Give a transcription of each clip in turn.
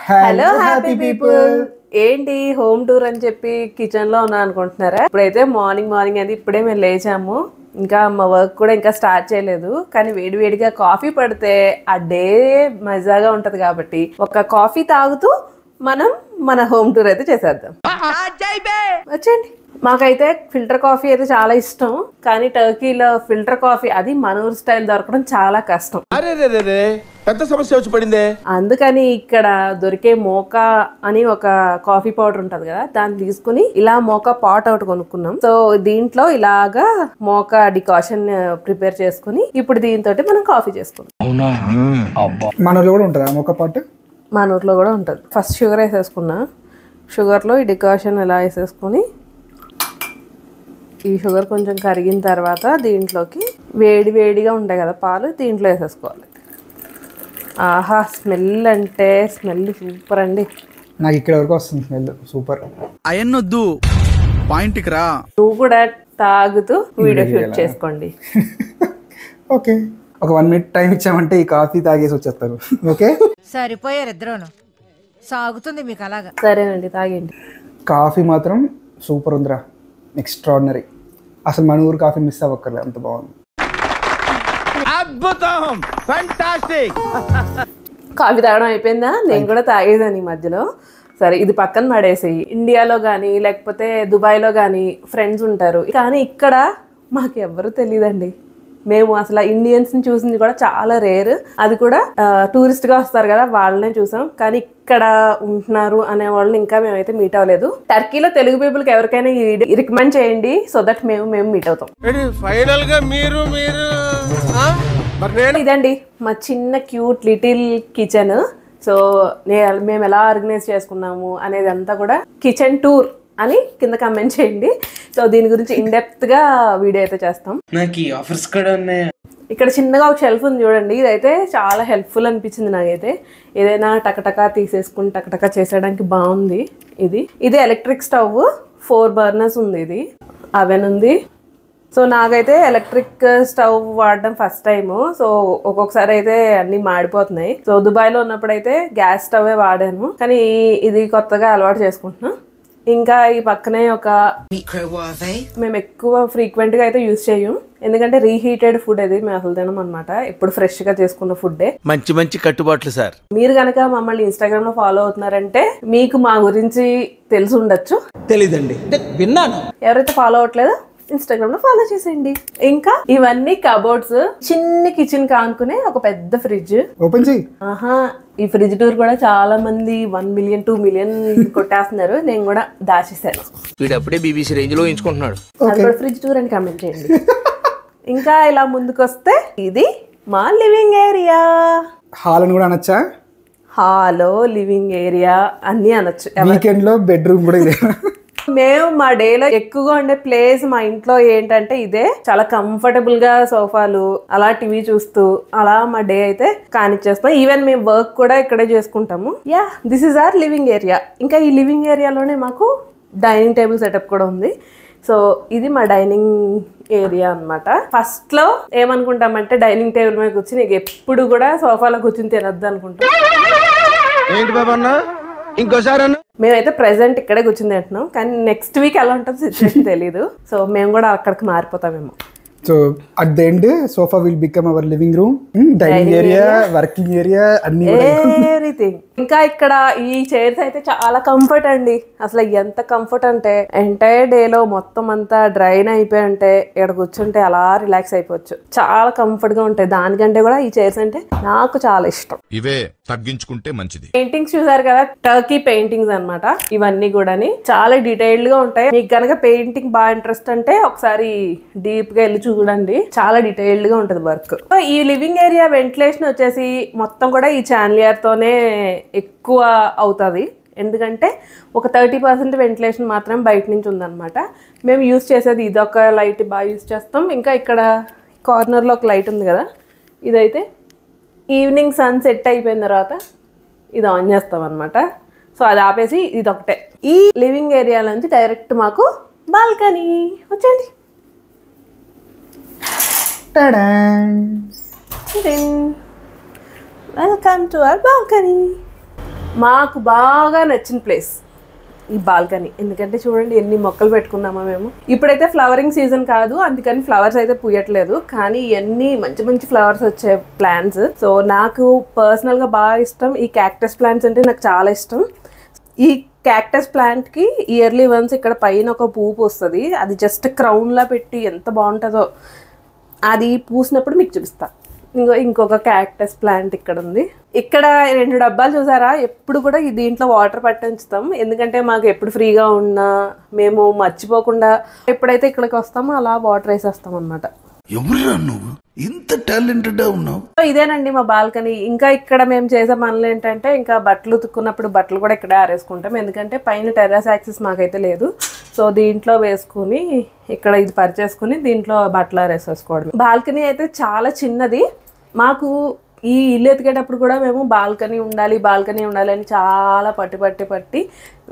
Hello happy people. ఏంటి home tour అని చెప్పి కిచెన్ లో ఉన్నా అనుకుంటున్నారా? ఇప్పుడైతే మార్నింగ్ అది ఇప్పుడే మేము లేచాము. ఇంకా మా వర్క్ కూడా ఇంకా స్టార్ట్ చేయలేదు. కానీ వేడివేడిగా కాఫీ పడితే ఆ డే మజాగా ఉంటది కాబట్టి ఒక కాఫీ తాగుతూ మనం మన హోమ్ టూర్ అయితే చేసేద్దాం. వచ్చేయండి. మాకైతే ఫిల్టర్ కాఫీ అయితే చాలా ఇష్టం. కానీ టర్కీలో ఫిల్టర్ కాఫీ అది మన ఊరు స్టైల్ దొరకడం చాలా కష్టం. పెద్ద సమస్య వచ్చి పడిందే. అందుకని ఇక్కడ దొరికే మోకా అని ఒక కాఫీ పౌడర్ ఉంటది కదా, దాన్ని తీసుకుని ఇలా మోకా పాట్ ఒకటి కొనుక్కున్నాం. సో దీంట్లో ఇలాగా మోకా డికాషన్ ప్రిపేర్ చేసుకుని ఇప్పుడు దీంతో మనం కాఫీ చేసుకున్నాం. మన ఊర్లో కూడా ఉంటుందా మోకా పాట్? మన ఊర్లో కూడా ఉంటుంది. First sugar వేసేసుకున్నా. షుగర్లో ఈ డికాషన్ ఇలా వేసేసుకుని ఈ షుగర్ కొంచెం కరిగిన తర్వాత దీంట్లోకి వేడిగా ఉంటాయి కదా పాలు, దీంట్లో వేసేసుకోవాలి. ఆహా, స్మెల్ అంటే స్మెల్ సూపర్ అండి. నాకు ఇక్కడ వరకు వస్తుంది స్మెల్ సూపర్. అయన్నొద్దు, పాయింట్కి రా. నువ్వు కూడా తాగుతూ వీడియో షూట్ చేసుకోండి. ఓకే, ఒక 1 minute టైం ఇచ్చామంటే ఈ కాఫీ తాగేసి వచ్చేస్తారు. ఓకే, సరిపోయారు ఇద్దరును. సాగుతుంది మీకు అలాగా. సరేనండి, తాగండి. కాఫీ మాత్రం సూపర్ ఉందిరా, ఎక్స్ట్రాడినరీ. అసలు మన ఊరు కాఫీ మిస్ అవ్వక్కర్లే, అంత బాగుంది. అద్భుతం, ఫెంటాస్టిక్. కాఫీ తాగడం అయిపోయిందా? నేను కూడా తాగేదాన్ని ఈ మధ్యలో. సరే, ఇది పక్కన పడేసేయి. ఇండియాలో కానీ లేకపోతే దుబాయ్లో కానీ ఫ్రెండ్స్ ఉంటారు, కానీ ఇక్కడ మాకు ఎవ్వరూ తెలియదండి. మేము అసలు ఇండియన్స్ని చూసింది కూడా చాలా రేర్. అది కూడా టూరిస్ట్గా వస్తారు కదా, వాళ్ళనే చూసాం. కానీ ఇక్కడ ఉంటున్నారు అనే వాళ్ళని ఇంకా మేమైతే మీట్ అవ్వలేదు. టర్కీలో తెలుగు పీపుల్కి ఎవరికైనా రికమెండ్ చేయండి, సో దట్ మేము మీట్ అవుతాం. ఫైనల్ గా మీరు ఇదండి మా చిన్న క్యూట్ లిటిల్ కిచెన్. సో మేము ఎలా ఆర్గనైజ్ చేసుకున్నాము అనేది అంతా కూడా కిచెన్ టూర్ అని కింద కమెంట్ చేయండి. సో దీని గురించి ఇన్డెప్త్ గా వీడియో అయితే చేస్తాం. నాకు ఈ ఆఫర్స్ కూడా ఉన్నాయి. ఇక్కడ చిన్నగా ఒక షెల్ఫ్ ఉంది చూడండి, ఇదైతే చాలా హెల్ప్ఫుల్ అనిపించింది నాకైతే. ఏదైనా టకటకా తీసేసుకుని టకటకా చేసేయడానికి బాగుంది. ఇది ఎలక్ట్రిక్ స్టవ్, 4 burners ఉంది. ఇది అవెన్ ఉంది. సో నాకైతే ఎలక్ట్రిక్ స్టవ్ వాడడం ఫస్ట్ టైము. సో ఒక్కొక్కసారి అయితే అన్ని మాడిపోతున్నాయి. సో దుబాయ్లో ఉన్నప్పుడు అయితే గ్యాస్ స్టవ్ వాడాను, కానీ ఇది కొత్తగా అలవాటు చేసుకుంటున్నా. ఇంకా ఈ పక్కనే ఒక మేము ఎక్కువ ఫ్రీక్వెంట్ గా అయితే యూజ్ చేయం, ఎందుకంటే రీహీటెడ్ ఫుడ్ అది మేము అసలు తినం అనమాట. ఎప్పుడు ఫ్రెష్ గా చేసుకున్న ఫుడ్డే. మంచి కట్టుబాట్లు సార్. మీరు కనుక మమ్మల్ని ఇన్స్టాగ్రామ్ లో ఫాలో అవుతున్నారంటే మీకు మా గురించి తెలిసి ఉండొచ్చు. తెలీదండి, విన్నాను. ఎవరైతే ఫాలో అవ్వట్లేదో ఇన్స్టాగ్రామ్ లో ఫాలో చేసేయండి. ఇంకా ఇవన్నీ కబోర్డ్స్, చిన్న కిచెన్ కానుకునే ఒక పెద్ద ఫ్రిడ్జ్. ఓపెన్ చేయి. ఆహా, ఈ ఫ్రిడ్జ్ టూర్ కూడా చాలా మంది 1 million 2 million కొట్టేస్తున్నారు. నేను కూడా దాచేసాను. వీడప్పుడే బీబీసీ రేంజ్ లో ఎంచుకుంటున్నాడు. అది కూడా ఫ్రిడ్జ్ టూర్ అని కమెంట్ చేయండి. ఇంకా ఇలా ముందుకు వస్తే ఇది మా లివింగ్ ఏరియా. హాల్ అని కూడా అనొచ్చా? హాలో లివింగ్ ఏరియా అన్ని అనొచ్చు. వీకెండ్ లో బెడ్రూమ్ కూడా ఇదే. మేము మా డేలో ఎక్కువగా ఉండే ప్లేస్ మా ఇంట్లో ఏంటంటే ఇదే. చాలా కంఫర్టబుల్ గా సోఫాలు, అలా టీవీ చూస్తూ అలా మా డే అయితే కానిచ్చేస్తాం. ఈవెన్ మేము వర్క్ కూడా ఇక్కడే చేసుకుంటాము. Yeah, this is our living area. ఇంకా ఈ లివింగ్ ఏరియాలోనే మాకు డైనింగ్ టేబుల్ సెటప్ కూడా ఉంది. సో ఇది మా డైనింగ్ ఏరియా అనమాట. ఫస్ట్ లో ఏమనుకుంటామంటే డైనింగ్ టేబుల్ మీద కూర్చుని నీకు ఎప్పుడు కూడా సోఫాలో కూర్చుని తినొద్దు అనుకుంటాం. ఇంకోసారి మేమైతే ప్రెసెంట్ ఇక్కడే కూర్చుని తింటున్నాం, కానీ నెక్స్ట్ వీక్ ఎలా ఉంటుంది సిచ్యువేషన్ తెలీదు. సో మేము కూడా అక్కడికి మారిపోతామేమో. So at the end sofa will become our living room, dining area, working area, అన్ని ఎవ్రీథింగ్. ఇంకా ఇక్కడ ఈ చైర్స్ అయితే చాలా కంఫర్ట్ అండి. అసలు ఎంత కంఫర్ట్ అంటే ఎంటైర్ డే లో మొత్తం అంతా డ్రైన్ అయిపోయి ఉంటే ఇక్కడ కూర్చుంటే అలా రిలాక్స్ అయిపోవచ్చు. చాలా కంఫర్ట్ గా ఉంటాయి. దానికంటే కూడా ఈ చైర్స్ అంటే నాకు చాలా ఇష్టం. ఇవే తగ్గించుకుంటే మంచిది. పెయింటింగ్స్ చూసారు కదా, టర్కీ పెయింటింగ్స్ అన్నమాట ఇవన్నీ కూడా. చాలా డీటెయిల్డ్ గా ఉంటాయి. మీకు కనుక పెయింటింగ్ బాగా ఇంట్రెస్ట్ అంటే ఒకసారి డీప్ గా వెళ్ళి చూడండి, చాలా డీటెయిల్డ్ గా ఉంటది వర్క్. ఈ లివింగ్ ఏరియా వెంటిలేషన్ వచ్చేసి మొత్తం కూడా ఈ చాన్లియర్ తోనే ఎక్కువ అవుతుంది. ఎందుకంటే ఒక 30% వెంటిలేషన్ మాత్రం బయట నుంచి ఉందన్నమాట. మేము యూజ్ చేసేది ఇదొక లైట్ బాగా యూజ్ చేస్తాం. ఇంకా ఇక్కడ కార్నర్లో ఒక లైట్ ఉంది కదా, ఇదైతే ఈవినింగ్ సన్ సెట్ అయిపోయిన తర్వాత ఇది ఆన్ చేస్తాం అనమాట. సో అది ఆపేసి ఇది ఒకటే. ఈ లివింగ్ ఏరియా నుంచి డైరెక్ట్ మాకు బాల్కనీ. వచ్చేయండి. Welcome to our balcony. మాకు బాగా నచ్చిన ప్లేస్ ఈ బాల్కనీ. ఎందుకంటే చూడండి ఎన్ని మొక్కలు పెట్టుకున్నామా మేము. ఇప్పుడైతే ఫ్లవరింగ్ సీజన్ కాదు, అందుకని ఫ్లవర్స్ అయితే పూయట్లేదు, కానీ ఇవన్నీ మంచి మంచి ఫ్లవర్స్ వచ్చే ప్లాంట్స్. సో నాకు పర్సనల్గా బాగా ఇష్టం ఈ క్యాక్టస్ ప్లాంట్స్ అంటే నాకు చాలా ఇష్టం. ఈ క్యాక్టస్ ప్లాంట్కి ఇయర్లీ వన్స్ ఇక్కడ పైన ఒక పువ్వు వస్తుంది, అది జస్ట్ క్రౌన్లా పెట్టి ఎంత బాగుంటుందో. అది పూసినప్పుడు మీకు చూపిస్తా. ఇంకొక క్యాక్టస్ ప్లాంట్ ఇక్కడ ఉంది. ఇక్కడ 2 డబ్బాలు చూసారా, ఎప్పుడు కూడా దీంట్లో వాటర్ పట్టించుతాం. ఎందుకంటే మాకు ఎప్పుడు ఫ్రీగా ఉన్నా మేము మర్చిపోకుండా ఎప్పుడైతే ఇక్కడికి వస్తామో అలా వాటర్ వేసేస్తాం అనమాట. ఎవరురా నువ్వు ఇంత టాలెంటెడ్ ఉన్నావు? ఇదేనండి మా బాల్కనీ. ఇంకా ఇక్కడ మేము చేసే పనులు ఏంటంటే, ఇంకా బట్టలు ఉతుక్కున్నప్పుడు బట్టలు కూడా ఇక్కడే ఆరేసుకుంటాం. ఎందుకంటే పైన టెర్రస్ యాక్సెస్ మాకైతే లేదు. సో దీంట్లో వేసుకుని ఇక్కడ ఇది పరిచేసుకుని దీంట్లో బట్టలు ఆరేసేసుకోవడం. బాల్కనీ అయితే చాలా చిన్నది. మాకు ఈ ఇల్లు ఎతికేటప్పుడు కూడా మేము బాల్కనీ ఉండాలి అని చాలా పట్టి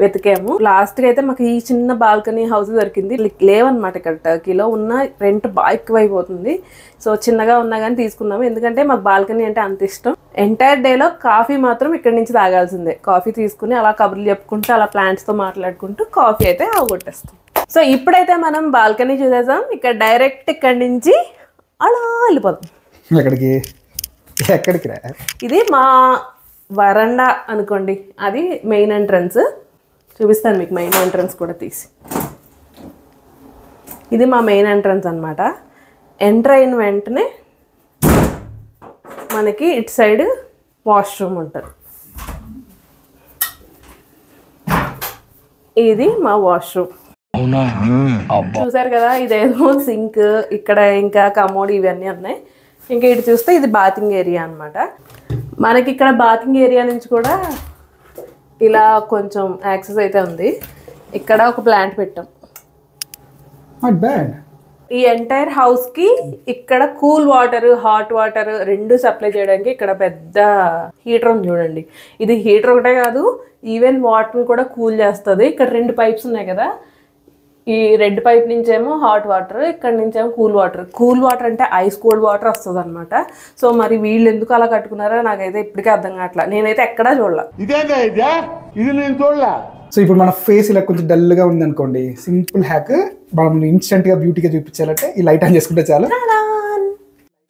వెతికాము. లాస్ట్గా అయితే మాకు ఈ చిన్న బాల్కనీ హౌస్ దొరికింది. లేవన్నమాట ఇక్కడ టర్కీలో. ఉన్న రెంట్ బాగా ఎక్కువైపోతుంది. సో చిన్నగా ఉన్నా కానీ తీసుకున్నాము, ఎందుకంటే మాకు బాల్కనీ అంటే అంత ఇష్టం. ఎంటైర్ డేలో కాఫీ మాత్రం ఇక్కడ నుంచి తాగాల్సిందే. కాఫీ తీసుకుని అలా కబుర్లు చెప్పుకుంటూ అలా ప్లాంట్స్తో మాట్లాడుకుంటూ కాఫీ అయితే అవగొట్టేస్తాం. సో ఇప్పుడైతే మనం బాల్కనీ చూసేసాం. ఇక్కడ డైరెక్ట్ ఇక్కడి నుంచి అలా వెళ్ళిపోతాం. ఎక్కడికి రా? ఇది మా వరండా అనుకోండి, అది మెయిన్ ఎంట్రన్స్. చూపిస్తాను మీకు మెయిన్ ఎంట్రన్స్ కూడా తీసి. ఇది మా మెయిన్ ఎంట్రన్స్ అనమాట. ఎంటర్ అయిన వెంటనే మనకి ఇటు సైడ్ వాష్రూమ్ ఉంటుంది. ఇది మా వాష్రూమ్. చూసారు కదా, ఇదేమో సింక్, ఇక్కడ ఇంకా కమోడ్ ఇవన్నీ ఉన్నాయి. ఇంకా ఇటు చూస్తే ఇది బాతింగ్ ఏరియా అనమాట. మనకి ఇక్కడ బాతింగ్ ఏరియా నుంచి కూడా ఇలా కొంచెం యాక్సెస్ అయితే ఉంది. ఇక్కడ ఒక ప్లాంట్ పెట్టాం. ఈ ఎంటైర్ హౌస్కి ఇక్కడ కూల్ వాటర్, హాట్ వాటర్ రెండు సప్లై చేయడానికి ఇక్కడ పెద్ద హీటర్ ఉంది చూడండి. ఇది హీటర్ ఒకటే కాదు, ఈవెన్ వాటర్ని కూడా కూల్ చేస్తుంది. ఇక్కడ 2 పైప్స్ ఉన్నాయి కదా, ఈ రెడ్ పైప్ నుంచేమో హాట్ వాటర్, ఇక్కడ నుంచేమో కూల్ వాటర్. కూల్ వాటర్ అంటే ఐస్ కోల్డ్ వాటర్ వస్తుంది అనమాట. సో మరి వీళ్ళు ఎందుకు అలా కట్టుకున్నారో నాకైతే ఇప్పటికే అర్థం కావట్లా. నేనైతే ఎక్కడా చూడలా. సో ఇప్పుడు మన ఫేస్ ఇలా కొంచెం డల్గా ఉంది అనుకోండి, సింపుల్ హ్యాక్. మనం ఇన్స్టెంట్గా బ్యూటీగా చూపించాలంటే ఈ లైట్ ఆన్ చేసుకుంటే చాలు.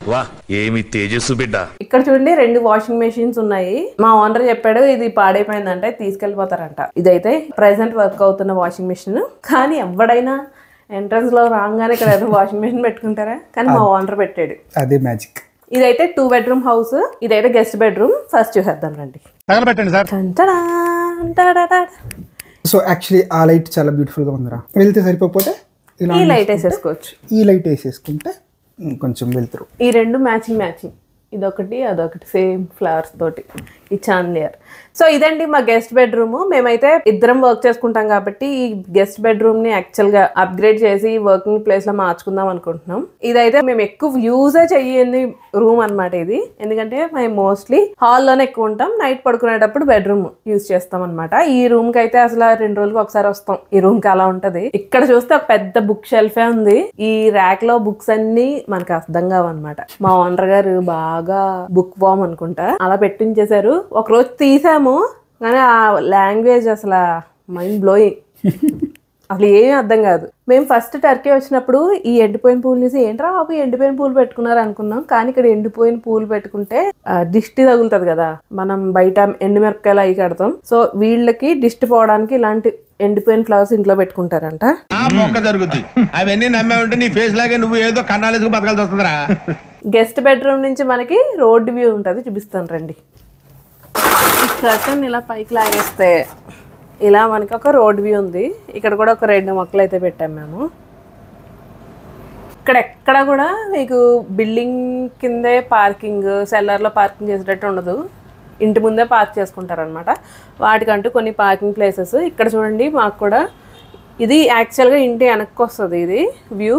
వా ఏమి తేజస్సు బిడ్డ. ఇక్కడ చూడండి 2 వాషింగ్ మెషిన్స్ ఉన్నాయి. మా ఓనర్ చెప్పాడు ఇది పాడైపోయిందంటే తీసుకెళ్ళిపోతారంట. ఇదైతే ప్రెసెంట్ వర్క్ అవుతున్న వాషింగ్ మెషిన్. కానీ ఎవడైనా ఎంట్రన్స్ లో రాగానే ఇక్కడ ఏదో వాషింగ్ మెషిన్ పెట్టుకుంటారా, కానీ మా ఓనర్ పెట్టాడు. అదే మ్యాజిక్. ఇదైతే 2 బెడ్రూమ్ హౌస్. ఇదైతే గెస్ట్ బెడ్రూమ్. ఫస్ట్ చూసేద్దాం రండి. సో యాక్చువల్లీ ఆ లైట్ చాలా బ్యూటిఫుల్ గా ఉందిరా. వెళ్తే సరిపోతే ఈ లైట్ వేసేసుకోవచ్చు. ఈ లైట్ వేసేసుకుంటే కొంచెం వెళ్తారు. ఈ 2 మ్యాచింగ్. ఇదొకటి అదొకటి సేమ్ ఫ్లవర్స్ తోటి ఈ చాందియర్. సో ఇదండి మా గెస్ట్ బెడ్రూమ్. మేమైతే ఇద్దరం వర్క్ చేసుకుంటాం కాబట్టి ఈ గెస్ట్ బెడ్రూమ్ ని యాక్చువల్ గా అప్గ్రేడ్ చేసి వర్కింగ్ ప్లేస్ లో మార్చుకుందాం అనుకుంటున్నాం. ఇదైతే మేము ఎక్కువ యూజే చెయ్యని రూమ్ అనమాట ఇది. ఎందుకంటే మేము మోస్ట్లీ హాల్లోనే ఎక్కువ ఉంటాం. నైట్ పడుకునేటప్పుడు బెడ్రూమ్ యూజ్ చేస్తాం అనమాట. ఈ రూమ్ కి అయితే అసలు 2 రోజులకు ఒకసారి వస్తాం. ఈ రూమ్ కి అలా ఉంటది. ఇక్కడ చూస్తే ఒక పెద్ద బుక్ షెల్ఫే ఉంది. ఈ ర్యాక్ లో బుక్స్ అన్ని మనకు అర్థం కావన్నమాట. మా ఓనర్ గారు బాగా బుక్ వామ్ అనుకుంటా అలా పెట్టించేశారు. ఒక రోజు తీసాము, కానీ ఆ లాంగ్వేజ్ అసలు మైండ్ బ్లోయింగ్. అసలు ఏమీ అర్థం కాదు. మేము ఫస్ట్ టర్కీ వచ్చినప్పుడు ఈ ఎండిపోయిన పూలు చూసి ఏంట్రా బాబు ఎండిపోయిన పూలు పెట్టుకున్నారు అనుకున్నాం. కానీ ఇక్కడ ఎండిపోయిన పూలు పెట్టుకుంటే దిష్టి తగులుతుంది కదా, మనం బయట ఎండుమిరపకాయలు అవి కడతాం. సో వీళ్ళకి దిష్టి పోవడానికి ఇలాంటి ఎండిపోయిన ఫ్లవర్స్ ఇంట్లో పెట్టుకుంటారంట. అవన్నీ నమ్మే ఉంటే నీ ఫేస్ లాగే నువ్వు ఏదో కన్నాలేసుకు బతకాల్సి వస్తుందిరా. గెస్ట్ బెడ్రూమ్ నుంచి మనకి రోడ్ వ్యూ ఉంటుంది, చూపిస్తాను రండి. ఈ కర్టన్ ఇలా పైకి లాగేస్తే ఇలా మనకి ఒక రోడ్ వ్యూ ఉంది. ఇక్కడ కూడా ఒక 2 మొక్కలు అయితే పెట్టాము మేము. ఇక్కడ ఎక్కడ కూడా మీకు బిల్డింగ్ కిందే పార్కింగ్, సెల్లర్లో పార్కింగ్ చేసేటట్టు ఉండదు. ఇంటి ముందే పార్క్ చేసుకుంటారనమాట. వాటికంటూ కొన్ని పార్కింగ్ ప్లేసెస్. ఇక్కడ చూడండి మాకు కూడా ఇది యాక్చువల్గా ఇంటి వెనక్కి వస్తుంది ఇది వ్యూ.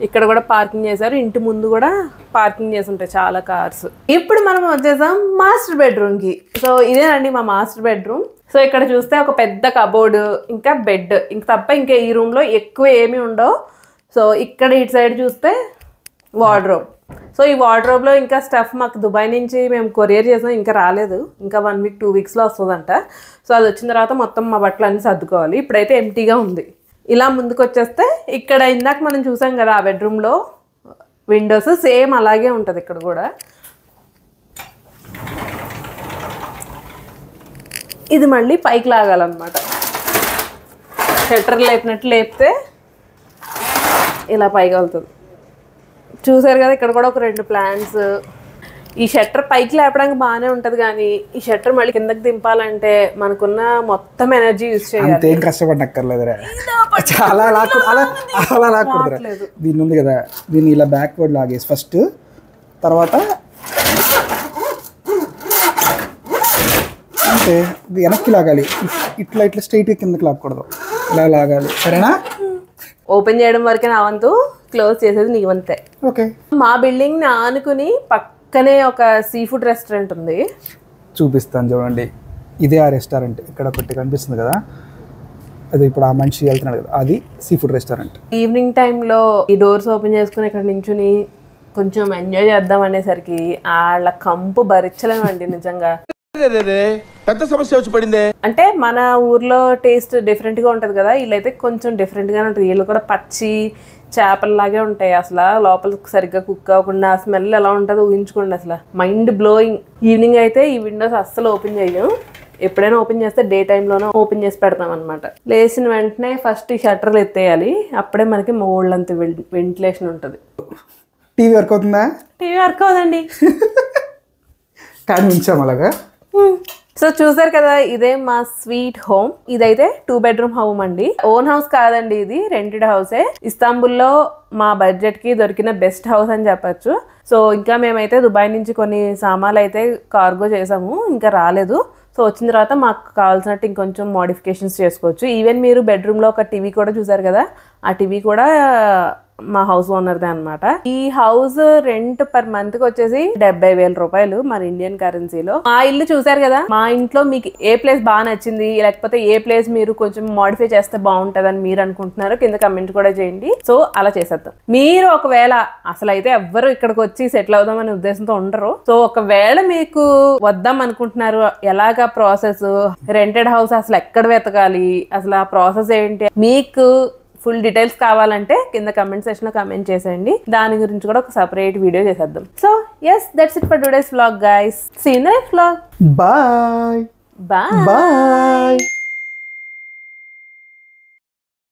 ఇక్కడ కూడా పార్కింగ్ చేశారు. ఇంటి ముందు కూడా పార్కింగ్ చేసి ఉంటాయి చాలా కార్స్. ఇప్పుడు మనం వచ్చేసాం మాస్టర్ బెడ్రూమ్కి. సో ఇదేనండి మా మాస్టర్ బెడ్రూమ్. సో ఇక్కడ చూస్తే ఒక పెద్ద కబోర్డు, ఇంకా బెడ్, ఇంకా ఈ రూమ్లో ఎక్కువ ఏమీ ఉండవు. సో ఇక్కడ ఇటు సైడ్ చూస్తే వార్డ్రోబ్. సో ఈ వార్డ్రోబ్లో ఇంకా స్టఫ్ మాకు దుబాయ్ నుంచి మేము కొరియర్ చేసాం, ఇంకా రాలేదు. ఇంకా 1 వీక్ 2 వీక్స్లో వస్తుందంట. సో అది వచ్చిన తర్వాత మొత్తం మా బట్టలు అన్నీ సర్దుకోవాలి. ఇప్పుడైతే ఎంటీగా ఉంది. ఇలా ముందుకు వచ్చేస్తే ఇక్కడ ఇందాక మనం చూసాం కదా ఆ బెడ్రూమ్లో విండోస్ సేమ్ అలాగే ఉంటుంది ఇక్కడ కూడా. ఇది మళ్ళీ పైకి లాగాలన్నమాట. షట్టర్ లేపినట్టు లేపితే ఇలా పైకి వెళ్తుంది. చూసారు కదా ఇక్కడ కూడా ఒక 2 ప్లాంట్స్. ఈ షట్టర్ పైకి లేపడానికి బాగానే ఉంటుంది, కానీ ఈ షట్టర్ మళ్ళీ కిందకి దింపాలంటే మనకున్న మొత్తం ఎనర్జీ యూజ్ చేయాలి. అంతేం కష్టపడక్కర్లేదురా, చాలా అలా లాక్కూడదురా. దీన్ని ఉంది కదా, దీన్ని ఇలా బ్యాక్వర్డ్ లాగేసి ఫస్ట్, తర్వాత అంటే వెనక్కి లాగాలి. ఇట్లా స్ట్రైట్గా కిందకి లాక్కూడదు, ఇలా లాగాలి. సరేనా? ఓపెన్ చేయడం వరకే నా వంతు, క్లోజ్ చేసేది నీ వంతే. ఓకే. మా బిల్డింగ్ని ఆనుకుని పక్కనే ఒక సీ ఫుడ్ రెస్టారెంట్ ఉంది. చూపిస్తాను చూడండి. ఇదే ఆ రెస్టారెంట్. ఇక్కడ ఒకటి కనిపిస్తుంది కదా, అది ఇప్పుడు ఆ మనిషి వెళ్తున్నాడు కదా, అది సీ ఫుడ్ రెస్టారెంట్. ఈవినింగ్ టైంలో ఈ డోర్స్ ఓపెన్ చేసుకుని ఇక్కడ నించుని కొంచెం ఎంజాయ్ చేద్దాం అనేసరికి వాళ్ళ కంపు భరించలేమండి నిజంగా. పెద్ద సమస్య వచ్చి పడిందే. అంటే మన ఊర్లో టేస్ట్ డిఫరెంట్గా ఉంటుంది కదా, వీళ్ళైతే కొంచెం డిఫరెంట్గానే ఉంటుంది. వీళ్ళు కూడా పచ్చి చేపల్లాగే ఉంటాయి. అసలు లోపల సరిగ్గా కుక్ అవ్వకుండా ఆ స్మెల్ ఎలా ఉంటుందో ఊహించుకోండి. అసలు మైండ్ బ్లోయింగ్. ఈవినింగ్ అయితే ఈ విండోస్ అస్సలు ఓపెన్ చేయము. ఎప్పుడైనా ఓపెన్ చేస్తే డే టైంలోనే ఓపెన్ చేసి పెడతాం అనమాట. లేచిన వెంటనే ఫస్ట్ ఈ షట్టర్లు ఎత్తేయాలి, అప్పుడే మనకి మోళ్ళంత వెంటిలేషన్ ఉంటుంది. టీవీ వర్క్ అవుతుందా? టీవీ వర్క్ అవుదండి. కానీ ఉంచాం అలాగా. సో చూసారు కదా, ఇదే మా స్వీట్ హోమ్. ఇదైతే 2 బెడ్రూమ్ హోమ్ అండి. ఓన్ హౌస్ కాదండి, ఇది రెంటెడ్ హౌసే. ఇస్తాంబుల్లో మా బడ్జెట్ కి దొరికిన బెస్ట్ హౌస్ అని చెప్పచ్చు. సో ఇంకా మేమైతే దుబాయ్ నుంచి కొన్ని సామాన్లు అయితే కార్గో చేసాము, ఇంకా రాలేదు. సో వచ్చిన తర్వాత మాకు కావాల్సినట్టు ఇంకొంచెం మోడిఫికేషన్స్ చేసుకోవచ్చు. ఈవెన్ మీరు బెడ్రూమ్లో ఒక టీవీ కూడా చూసారు కదా, ఆ టీవీ కూడా మా హౌస్ ఓనర్దే అనమాట. ఈ హౌస్ రెంట్ పర్ మంత్ కి వచ్చేసి 70,000 రూపాయలు మన ఇండియన్ కరెన్సీలో. మా ఇల్లు చూసారు కదా, మా ఇంట్లో మీకు ఏ ప్లేస్ బాగా నచ్చింది, లేకపోతే ఏ ప్లేస్ మీరు కొంచెం మోడిఫై చేస్తే బాగుంటుంది అని మీరు అనుకుంటున్నారో కింద కమెంట్ కూడా చేయండి. సో అలా చేసేద్దాం. మీరు ఒకవేళ అసలు అయితే ఎవ్వరు ఇక్కడికి వచ్చి సెటిల్ అవుదాం అనే ఉద్దేశంతో ఉండరు. సో ఒకవేళ మీకు వద్దాం అనుకుంటున్నారు, ఎలాగా ప్రాసెస్, రెంటెడ్ హౌస్ అసలు ఎక్కడ వెతకాలి, అసలు ఆ ప్రాసెస్ ఏంటి, మీకు ఫుల్ డీటెయిల్స్ కావాలంటే కింద కమెంట్ సెక్షన్ లో కమెంట్ చేసేయండి. దాని గురించి కూడా ఒక సెపరేట్ వీడియో చేసేద్దాం. So yes, that's it for today's vlog guys. See you in the next vlog. Bye bye. Bye.